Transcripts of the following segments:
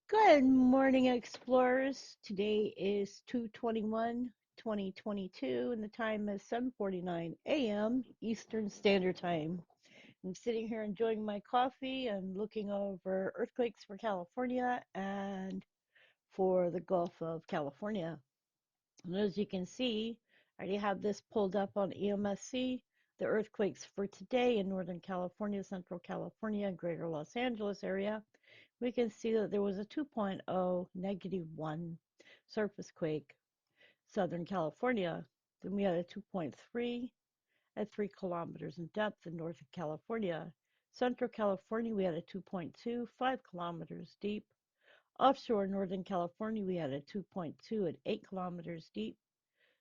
Good morning, explorers. Today is 2/21/2022, and the time is 7:49 a.m. Eastern Standard Time. I'm sitting here enjoying my coffee and looking over earthquakes for California and for the Gulf of California. And as you can see, I already have this pulled up on EMSC. The earthquakes for today in Northern California, Central California, and Greater Los Angeles area, we can see that there was a 2.0 -1 surface quake. Southern California, then we had a 2.3 at 3 kilometers in depth in Northern California. Central California, we had a 2.2, 5 kilometers deep. Offshore Northern California, we had a 2.2 at 8 kilometers deep.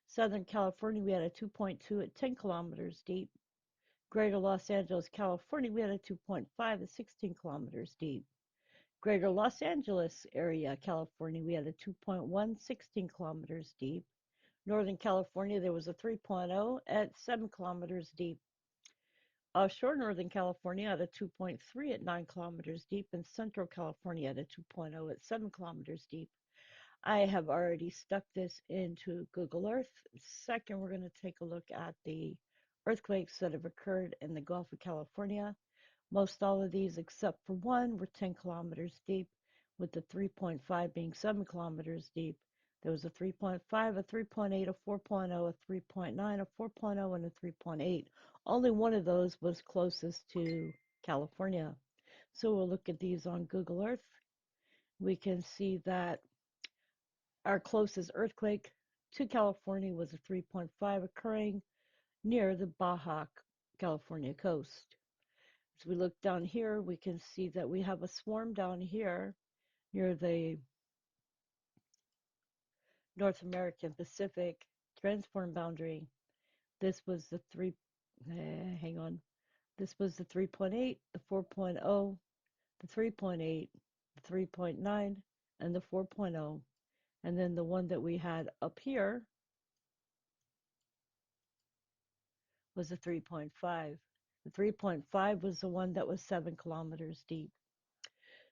Southern California, we had a 2.2 at 10 kilometers deep. Greater Los Angeles, California, we had a 2.5 at 16 kilometers deep. Greater Los Angeles area, California, we had a 2.1, 16 kilometers deep. Northern California, there was a 3.0 at 7 kilometers deep. Offshore Northern California had a 2.3 at 9 kilometers deep, and Central California had a 2.0 at 7 kilometers deep. I have already stuck this into Google Earth. Second, we're going to take a look at the earthquakes that have occurred in the Gulf of California. Most all of these, except for one, were 10 kilometers deep, with the 3.5 being 7 kilometers deep. There was a 3.5, a 3.8, a 4.0, a 3.9, a 4.0, and a 3.8. Only one of those was closest to California. So we'll look at these on Google Earth. We can see that our closest earthquake to California was a 3.5 occurring near the Baja California coast. As we look down here, we can see that we have a swarm down here near the North American Pacific transform boundary. This was the hang on. This was the 3.8, the 4.0, the 3.8, the 3.9, and the 4.0. And then the one that we had up here was the 3.5. The 3.5 was the one that was 7 kilometers deep.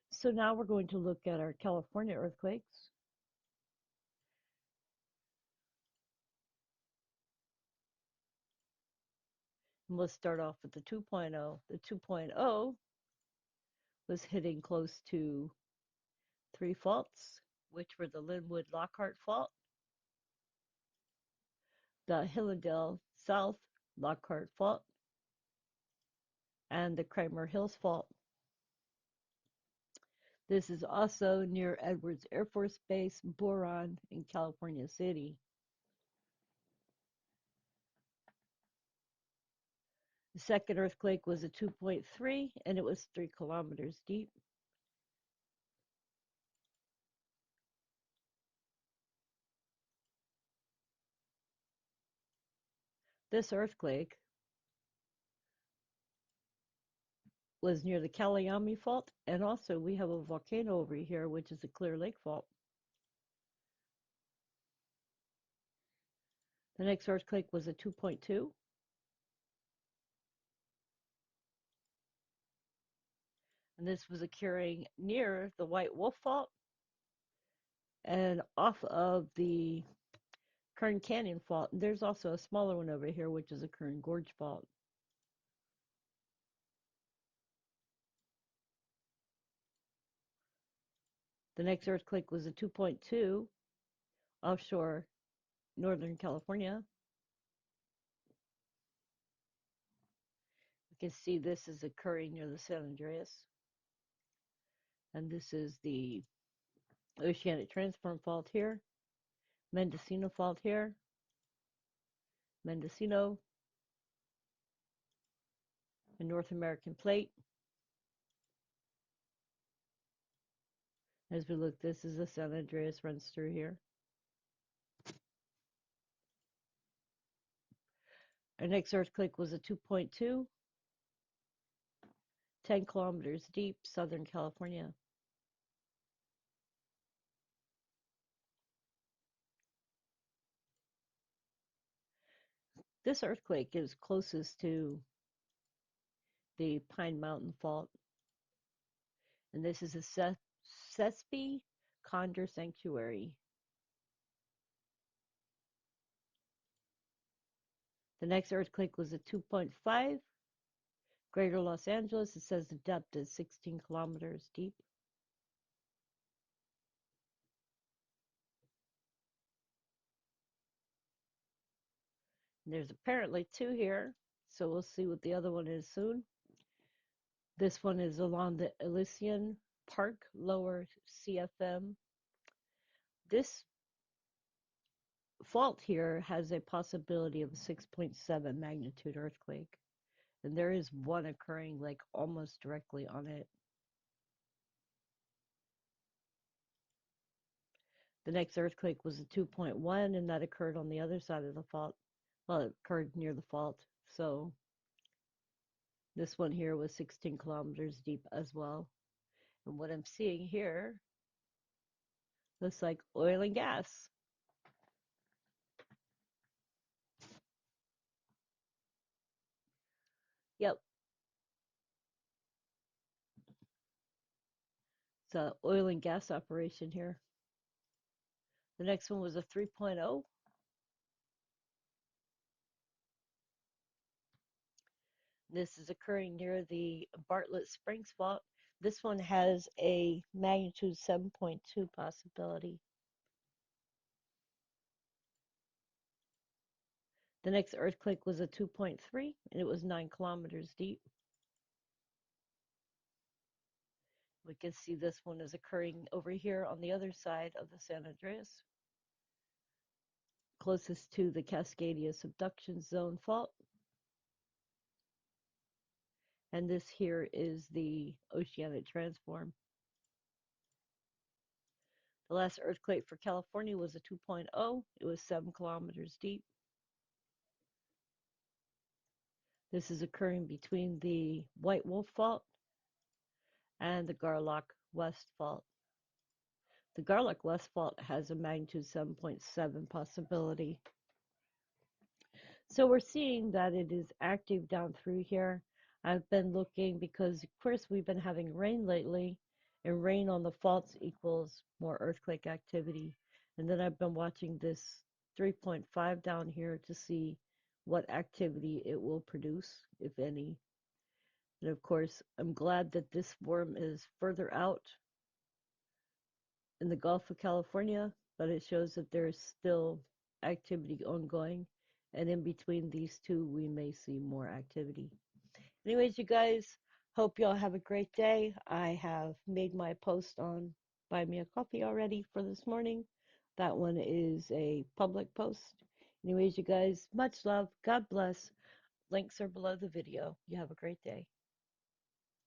So now we're going to look at our California earthquakes. And let's start off with the 2.0. The 2.0 was hitting close to three faults, which were the Linwood Lockhart Fault, the Hilladale South Lockhart Fault, and the Kramer Hills Fault. This is also near Edwards Air Force Base, Boron, in California City. The second earthquake was a 2.3, and it was 3 kilometers deep. This earthquake was near the Kalyami Fault, and also we have a volcano over here, which is the Clear Lake Fault. The next earthquake was a 2.2. And this was occurring near the White Wolf Fault and off of the Kern Canyon Fault. And there's also a smaller one over here, which is a Kern Gorge Fault. The next earthquake was a 2.2 offshore Northern California. You can see this is occurring near the San Andreas. And this is the Oceanic Transform Fault here, Mendocino Fault here, Mendocino, and North American Plate. As we look, this is the San Andreas runs through here. Our next earthquake was a 2.2, 10 kilometers deep, Southern California. This earthquake is closest to the Pine Mountain Fault, and this is a Sespe Condor Sanctuary. The next earthquake was a 2.5. Greater Los Angeles. It says the depth is 16 kilometers deep. And there's apparently two here, so we'll see what the other one is soon. This one is along the Elysian Park, lower CFM. This fault here has a possibility of a 6.7 magnitude earthquake, and there is one occurring like almost directly on it. The next earthquake was a 2.1, and that occurred on the other side of the fault. Well, it occurred near the fault, so this one here was 16 kilometers deep as well. And what I'm seeing here looks like oil and gas. Yep, it's an oil and gas operation here. The next one was a 3.0. This is occurring near the Bartlett Springs Fault. This one has a magnitude 7.2 possibility. The next earthquake was a 2.3, and it was 9 kilometers deep. We can see this one is occurring over here on the other side of the San Andreas, closest to the Cascadia subduction zone fault. And this here is the oceanic transform. The last earthquake for California was a 2.0. It was 7 kilometers deep. This is occurring between the White Wolf Fault and the Garlock West Fault. The Garlock West Fault has a magnitude 7.7 possibility. So we're seeing that it is active down through here. I've been looking because, of course, we've been having rain lately, and rain on the faults equals more earthquake activity. And then I've been watching this 3.5 down here to see what activity it will produce, if any. And of course, I'm glad that this worm is further out in the Gulf of California, but it shows that there's still activity ongoing. And in between these two, we may see more activity. Anyways, you guys, hope y'all have a great day. I have made my post on Buy Me a Coffee already for this morning. That one is a public post. Anyways, you guys, much love. God bless. Links are below the video. You have a great day.